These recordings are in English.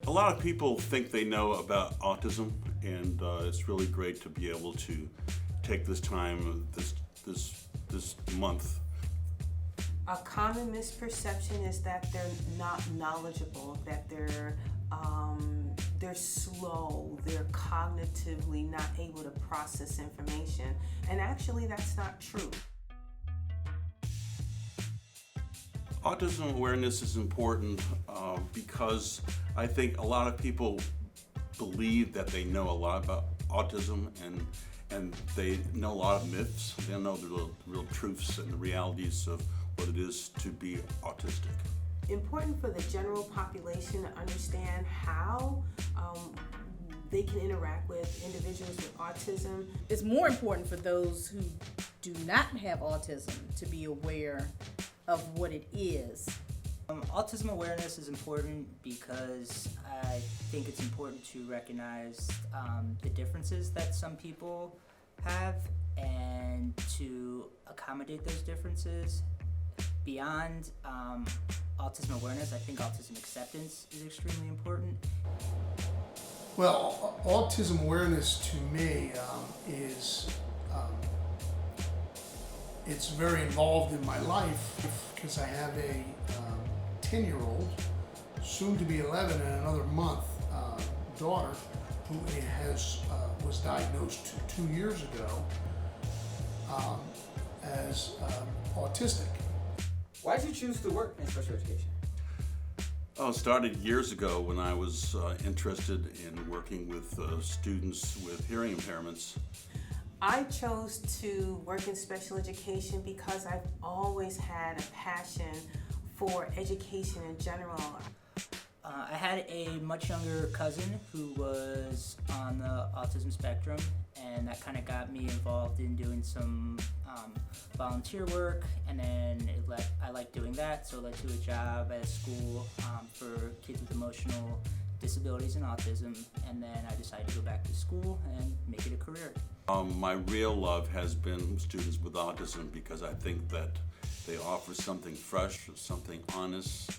A lot of people think they know about autism, and it's really great to be able to take this time, this month. A common misperception is that they're not knowledgeable, that they're slow, they're cognitively not able to process information, and actually that's not true. Autism awareness is important because I think a lot of people believe that they know a lot about autism, and they know a lot of myths. They don't know the real truths and the realities of what it is to be autistic. Important for the general population to understand how they can interact with individuals with autism. It's more important for those who do not have autism to be aware of what it is. Autism awareness is important because I think it's important to recognize the differences that some people have and to accommodate those differences. Beyond autism awareness, I think autism acceptance is extremely important. Well, autism awareness to me is it's very involved in my life because I have a 10-year-old, soon to be 11 in another month, daughter who was diagnosed 2 years ago as autistic. Why did you choose to work in special education? It started years ago when I was interested in working with students with hearing impairments. I chose to work in special education because I've always had a passion for education in general. I had a much younger cousin who was on the autism spectrum, and that kind of got me involved in doing some volunteer work, and then I liked doing that, so it led to a job at a school for kids with emotional disabilities and autism, and then I decided to go back to school and make it a career. My real love has been students with autism because I think that they offer something fresh, something honest,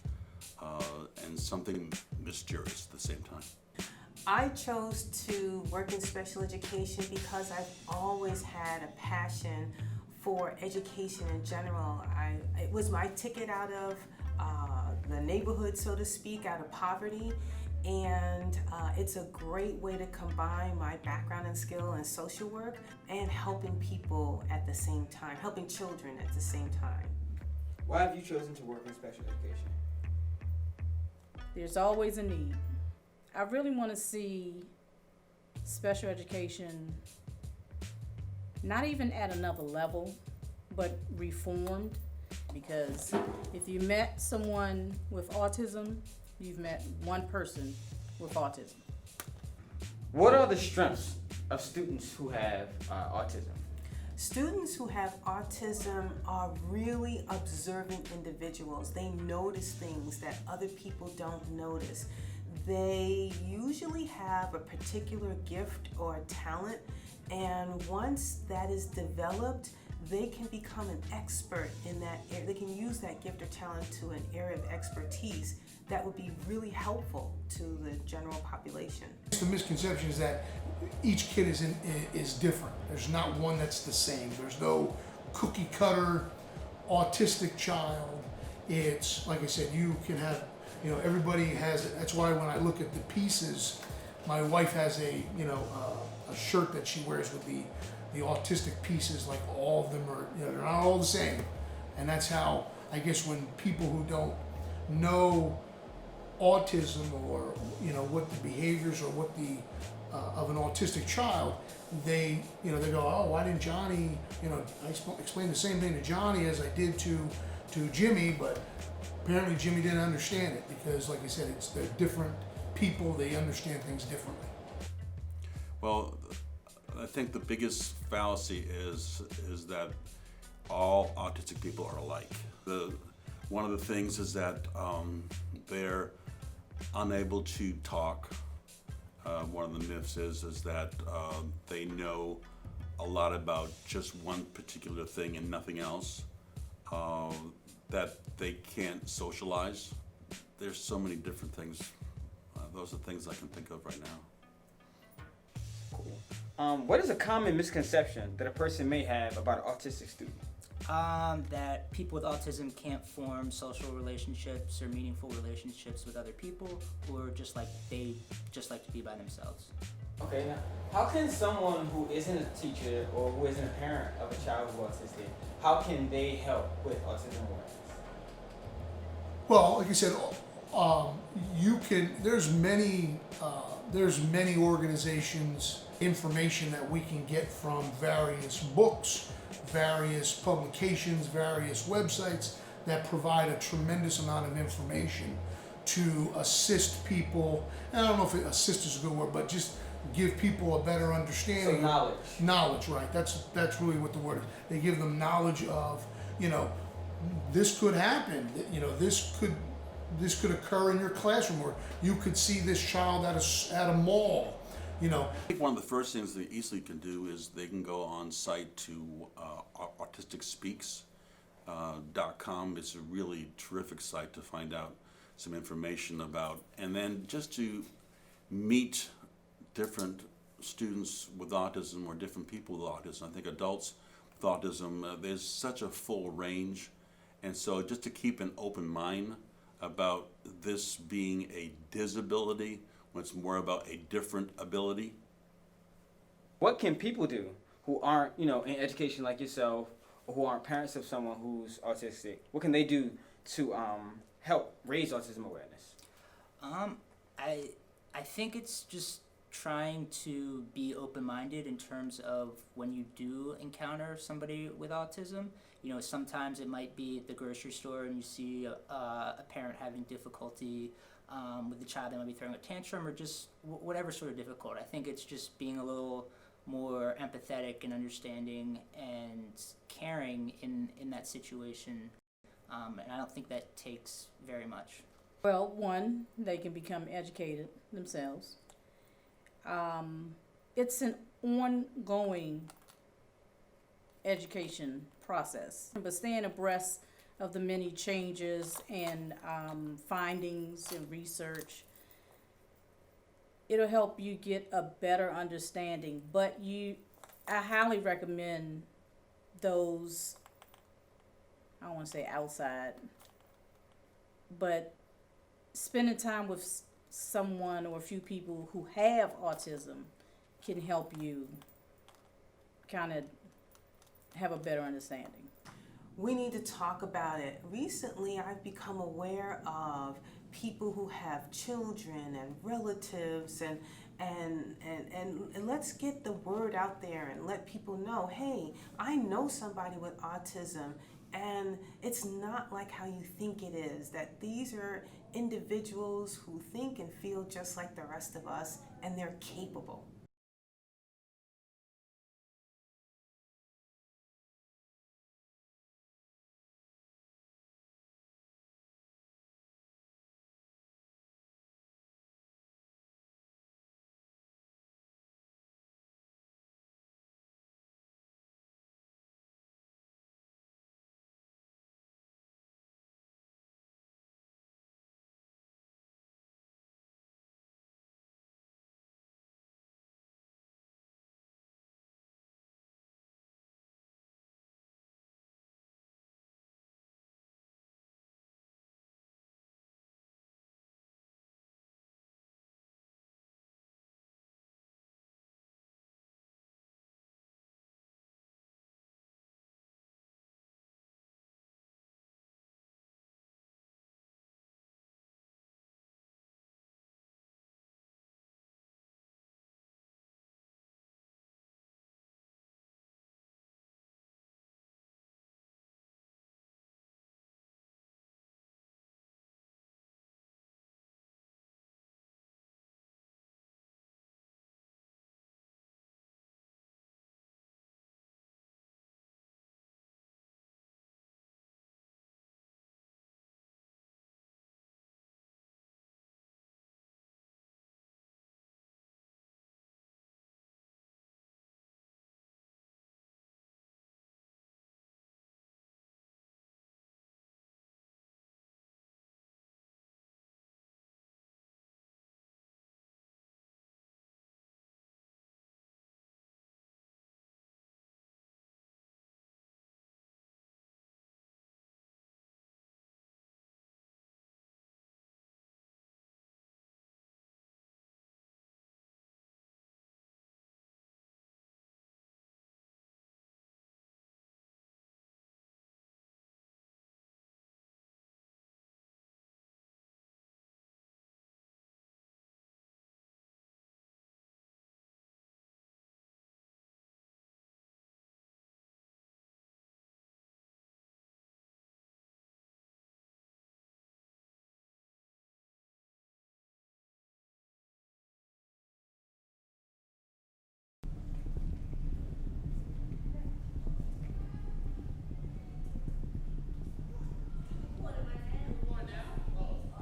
and something mysterious at the same time. I chose to work in special education because I've always had a passion for education in general. It was my ticket out of the neighborhood, so to speak, out of poverty. And it's a great way to combine my background and skill in social work and helping people at the same time, helping children at the same time. Why have you chosen to work in special education? There's always a need. I really want to see special education not even at another level, but reformed, because if you met someone with autism, you've met one person with autism. What are the strengths of students who have autism? Students who have autism are really observant individuals. They notice things that other people don't notice. They usually have a particular gift or a talent, and once that is developed, they can become an expert in that area. They can use that gift or talent to an area of expertise that would be really helpful to the general population. The misconception is that each kid is different. There's not one that's the same. There's no cookie cutter autistic child. It's like I said, you can have, everybody has it. That's why when I look at the pieces, my wife has a shirt that she wears with the autistic pieces, like all of them are, they're not all the same. And that's how, I guess, when people who don't know autism or what the behaviors or what the of an autistic child, they go, oh, why didn't Johnny, I explained the same thing to Johnny as I did to Jimmy, but apparently Jimmy didn't understand it because, like I said, they're different people, they understand things differently. Well, I think the biggest fallacy is that all autistic people are alike. One of the things is that they're unable to talk. One of the myths is that they know a lot about just one particular thing and nothing else. That they can't socialize. There's so many different things those are things I can think of right now. What is a common misconception that a person may have about an autistic student? That people with autism can't form social relationships or meaningful relationships with other people, or they just like to be by themselves. Okay, now, how can someone who isn't a teacher or who isn't a parent of a child who's autistic, how can they help with autism awareness? Well, like I said, you can. There's many organizations, information that we can get from various books, various publications, various websites that provide a tremendous amount of information to assist people. And I don't know if assist is a good word, but just give people a better understanding. So knowledge. Knowledge, right? That's really what the word is. They give them knowledge of, this could happen. This could occur in your classroom, or you could see this child at a mall. I think one of the first things they easily can do is they can go on site to AutisticSpeaks.com. It's a really terrific site to find out some information about, and then just to meet different students with autism or different people with autism. I think adults with autism, there's such a full range, and so just to keep an open mind about this being a disability when it's more about a different ability. What can people do who aren't, in education like yourself, or who aren't parents of someone who's autistic? What can they do to help raise autism awareness? I think it's just trying to be open-minded in terms of when you do encounter somebody with autism. Sometimes it might be at the grocery store and you see a parent having difficulty with the child. They might be throwing a tantrum or just whatever sort of difficult. I think it's just being a little more empathetic and understanding and caring in that situation. And I don't think that takes very much. Well, one, they can become educated themselves. It's an ongoing education process, but staying abreast of the many changes and findings and research, it'll help you get a better understanding. But I highly recommend those, I don't want to say outside, but spending time with someone or a few people who have autism can help you kind of have a better understanding. We need to talk about it. Recently, I've become aware of people who have children and relatives, and let's get the word out there and let people know, hey, I know somebody with autism, and it's not like how you think it is, that these are individuals who think and feel just like the rest of us, and they're capable.